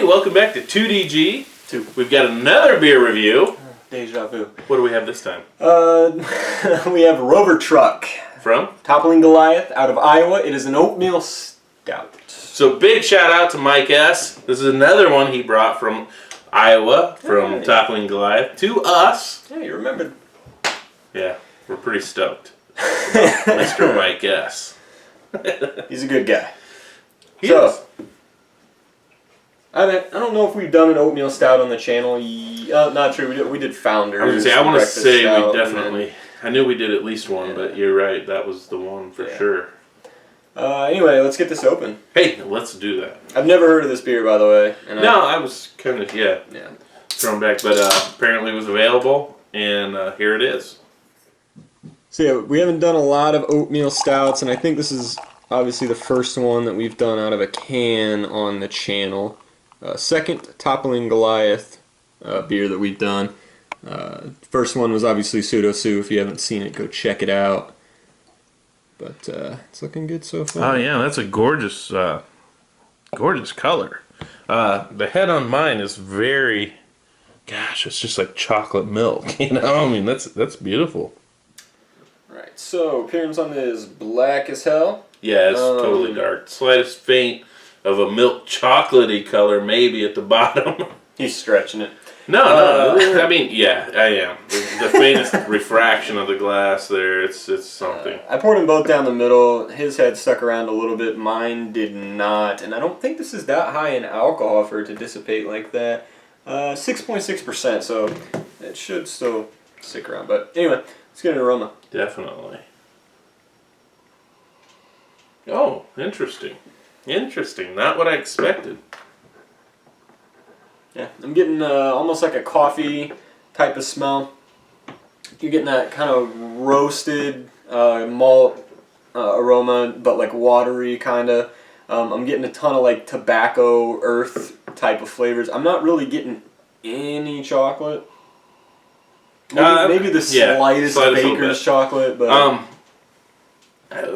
Hey, welcome back to 2DG. We've got another beer review. Deja vu. What do we have this time? We have Rover Truck. From? Toppling Goliath out of Iowa. It is an oatmeal stout. So big shout out to Mike S. This is another one he brought from Iowa, from Toppling Goliath, to us. Yeah, you remembered. Yeah, we're pretty stoked. Mr. Mike S. He's a good guy. He is. I don't know if we've done an oatmeal stout on the channel. Not true. We did Founders. I want to say Stout, we definitely. I knew we did at least one, but you're right. That was the one for sure. Anyway, let's get this open. Hey, let's do that. I've never heard of this beer, by the way. And I was kind of thrown back, but apparently it was available, and here it is. So yeah, we haven't done a lot of oatmeal stouts, and I think this is obviously the first one that we've done out of a can on the channel. Second Toppling Goliath beer that we've done. First one was obviously Pseudo Sue. If you haven't seen it, go check it out. But it's looking good so far. Oh yeah, that's a gorgeous, gorgeous color. The head on mine is very, gosh, it's just like chocolate milk. You know, I mean that's beautiful. Right. So appearance on this is black as hell. Yeah, it's totally dark. Slightest faint of a milk chocolatey color, maybe at the bottom. He's stretching it. No, I mean, yeah, I am. The faintest refraction of the glass there, it's something. I poured them both down the middle. His head stuck around a little bit. Mine did not. And I don't think this is that high in alcohol for it to dissipate like that. 6.6%, so it should still stick around. But anyway, let's get an aroma. Definitely. Oh, interesting. Interesting. Not what I expected. Yeah, I'm getting almost like a coffee type of smell. You're getting that kind of roasted malt aroma, but like watery kind of. I'm getting a ton of like tobacco, earth type of flavors. I'm not really getting any chocolate. Maybe the slightest baker's chocolate, but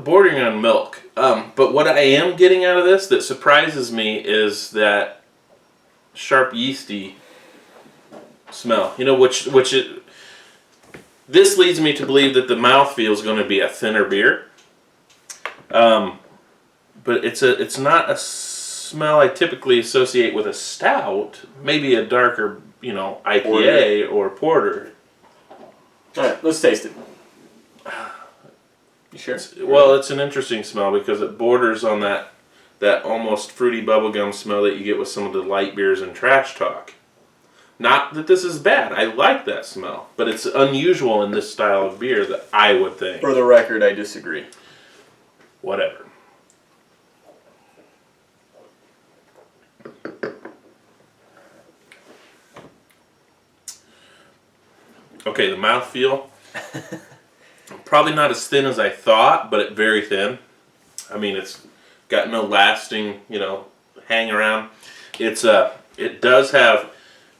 bordering on milk. But what I am getting out of this that surprises me is that sharp yeasty smell. You know, this leads me to believe that the mouthfeel is going to be a thinner beer. But it's not a smell I typically associate with a stout. Maybe a darker, IPA or porter. All right, let's taste it. You sure? Well, it's an interesting smell because it borders on that almost fruity bubblegum smell that you get with some of the light beers and trash talk. Not that this is bad. I like that smell. But it's unusual in this style of beer that I would think. For the record, I disagree. Whatever. Okay, the mouthfeel. Probably not as thin as I thought, but very thin. I mean, it's got no lasting, hang around. It does have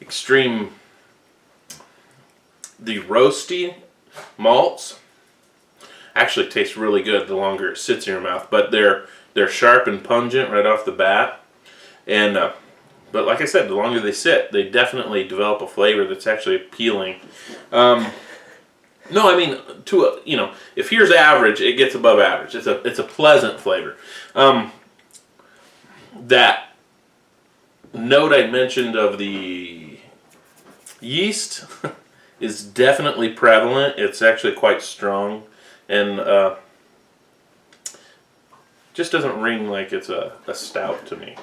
extreme, the roasty malts actually taste really good the longer it sits in your mouth, but they're sharp and pungent right off the bat. And but like I said, the longer they sit, they definitely develop a flavor that's actually appealing. No, I mean, if here's average, it gets above average. It's a pleasant flavor. That note I mentioned of the yeast is definitely prevalent. It's actually quite strong, and just doesn't ring like it's a stout to me.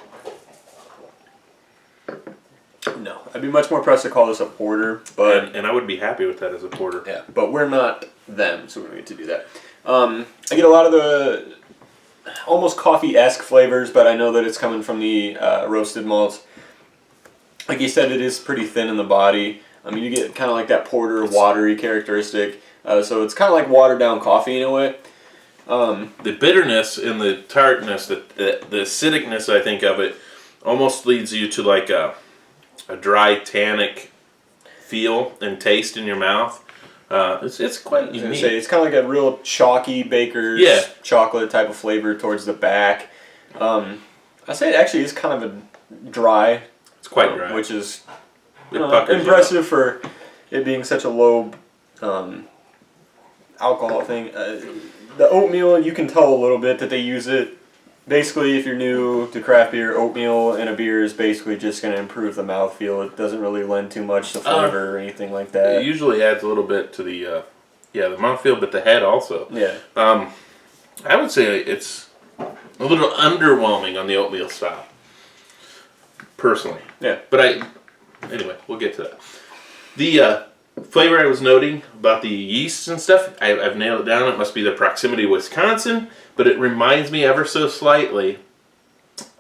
No, I'd be much more pressed to call this a porter, but and I would be happy with that as a porter. Yeah, but we're not them, so we don't get to do that. I get a lot of the almost coffee-esque flavors, but I know that it's coming from the roasted malts. Like you said, it is pretty thin in the body. I mean, you get kind of like that porter, watery characteristic. So it's kind of like watered-down coffee in a way. The bitterness and the tartness, the acidicness, I think, of it almost leads you to like a dry, tannic feel and taste in your mouth. It's quite unique. It's kind of like a real chalky baker's chocolate type of flavor towards the back. I say it actually is kind of a dry It's quite dry. which is It impressive for it being such a low alcohol thing. The oatmeal, you can tell a little bit that they use it. Basically, if you're new to craft beer, oatmeal in a beer is basically just going to improve the mouthfeel. It doesn't really lend too much to flavor or anything like that. It usually adds a little bit to the mouthfeel, but the head also. Yeah. I would say it's a little underwhelming on the oatmeal style, personally. Yeah. But anyway, we'll get to that. The flavor I was noting about the yeasts and stuff, I've nailed it down. It must be the proximity of Wisconsin, but it reminds me ever so slightly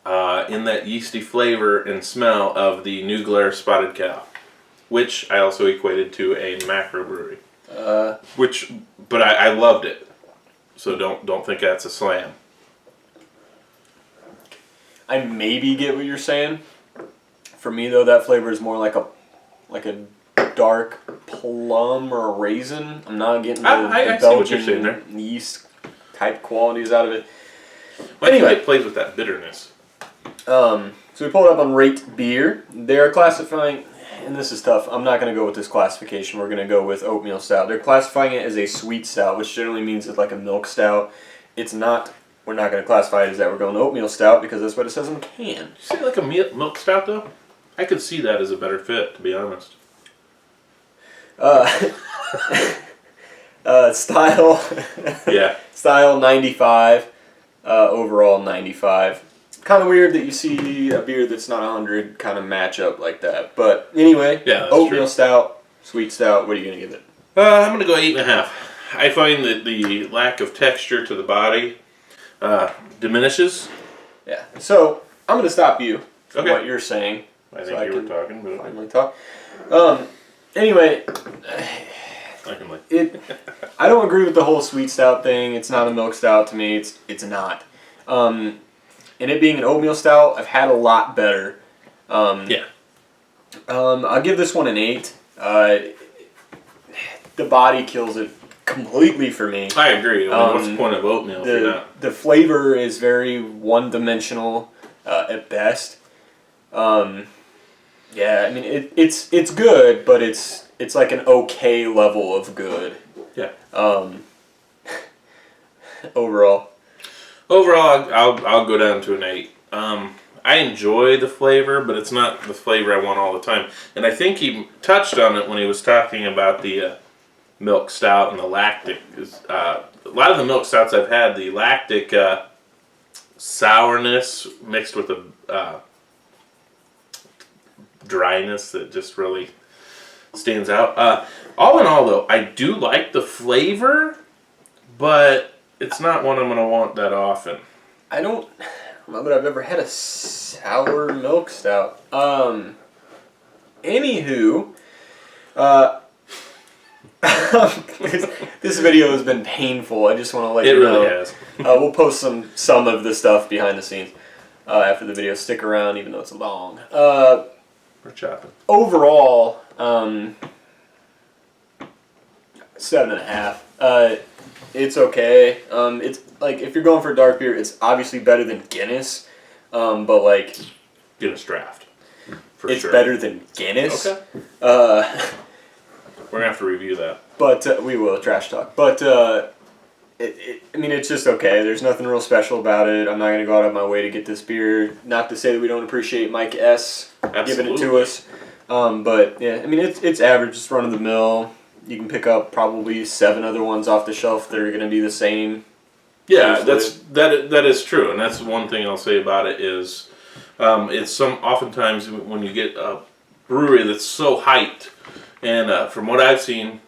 in that yeasty flavor and smell of the New Glarus Spotted Cow, which I also equated to a macro brewery. But I loved it, so don't think that's a slam. I maybe get what you're saying. For me though, that flavor is more like a dark plum or a raisin. I'm not getting the Belgian yeast type qualities out of it. Anyway, it plays with that bitterness. So we pulled up on Rate Beer. They're classifying, and this is tough. I'm not going to go with this classification. We're going to go with Oatmeal Stout. They're classifying it as a sweet stout, which generally means it's like a milk stout. It's not. We're not going to classify it as that. We're going Oatmeal Stout because that's what it says on the can. See, like a milk stout though, I could see that as a better fit, to be honest. Style. Yeah. Style 95. Overall 95. Kind of weird that you see a beer that's not 100 kind of match up like that. But anyway, yeah, Oatmeal Stout, Sweet Stout. What are you gonna give it? I'm gonna go 8.5. I find that the lack of texture to the body diminishes. Yeah. So I'm gonna stop you from Okay. what you're saying. I think you were talking, but finally talk. Anyway, I don't agree with the whole sweet stout thing. It's not a milk stout to me. It's not. And it being an oatmeal stout, I've had a lot better. Yeah. I'll give this one an 8. The body kills it completely for me. I agree. What's the point of oatmeal if you're not? The flavor is very one-dimensional at best. Yeah, I mean it's good, but it's like an okay level of good. Yeah. Overall, I'll go down to an 8. I enjoy the flavor, but it's not the flavor I want all the time. And I think he touched on it when he was talking about the milk stout and the lactic. A lot of the milk stouts I've had, the lactic sourness mixed with a dryness that just really stands out. All in all, though, I do like the flavor, but it's not one I'm going to want that often. I don't know that I've ever had a sour milk stout. Anywho, this video has been painful. I just want to let you know. It really has. We'll post some of the stuff behind the scenes after the video. Stick around, even though it's long. We're chopping. Overall, 7.5. It's okay. It's like if you're going for a dark beer, it's obviously better than Guinness. But like Guinness Draft. It's better than Guinness. Okay. We're gonna have to review that. But we will trash talk. But I mean, it's just okay. There's nothing real special about it. I'm not gonna go out of my way to get this beer. Not to say that we don't appreciate Mike S. giving it to us. But yeah, I mean, it's average. It's run of the mill. You can pick up probably 7 other ones off the shelf that are going to be the same. Yeah, that is true, and that's one thing I'll say about it is, it's oftentimes when you get a brewery that's so hyped, and from what I've seen,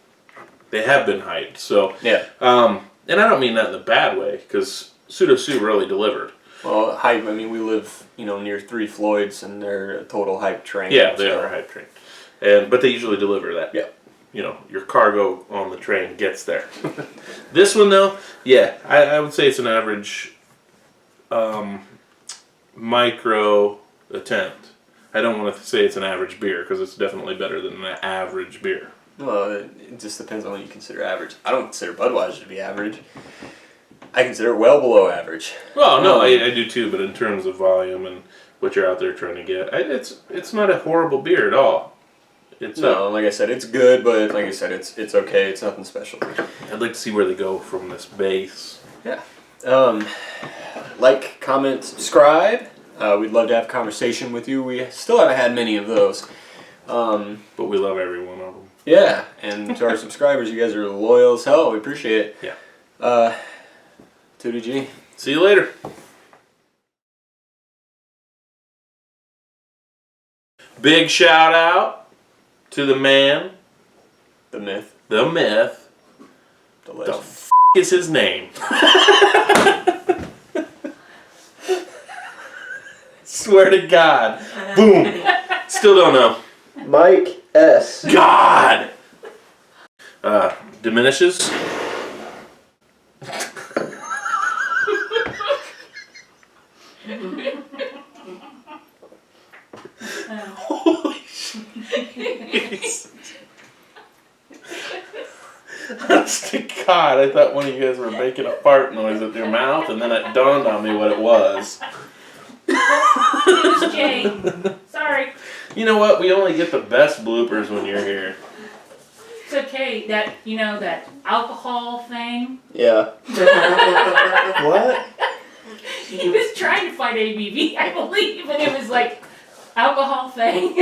they have been hyped. So yeah, and I don't mean that in a bad way because Pseudo Sue really delivered. Well, hype. I mean, we live near 3 Floyds, and they're a total hype train. Yeah, they are a hype train, but they usually deliver that. Yeah. Your cargo on the train gets there. This one, though, yeah, I would say it's an average micro attempt. I don't want to say it's an average beer because it's definitely better than an average beer. Well, it just depends on what you consider average. I don't consider Budweiser to be average. I consider it well below average. Well, no, I do too, but in terms of volume and what you're out there trying to get. It's not a horrible beer at all. Like I said, it's good, but like I said, it's okay. It's nothing special. I'd like to see where they go from this base. Yeah. Like, comment, subscribe. We'd love to have a conversation with you. We still haven't had many of those. But we love every one of them. Yeah, and to our subscribers, you guys are loyal as hell. We appreciate it. Yeah. 2DG. See you later. Big shout out to the man, The myth. the myth. The The legend. f is his name? Swear to God. Boom. Still don't know. Mike S. God. Diminishes. Holy shit. Honest to God, I thought one of you guys were making a fart noise with your mouth, and then it dawned on me what it was. It's Jay. Sorry. You know what? We only get the best bloopers when you're here. It's okay. That, that alcohol thing. Yeah. What? He was trying to fight ABV, I believe, and it was like, alcohol thing.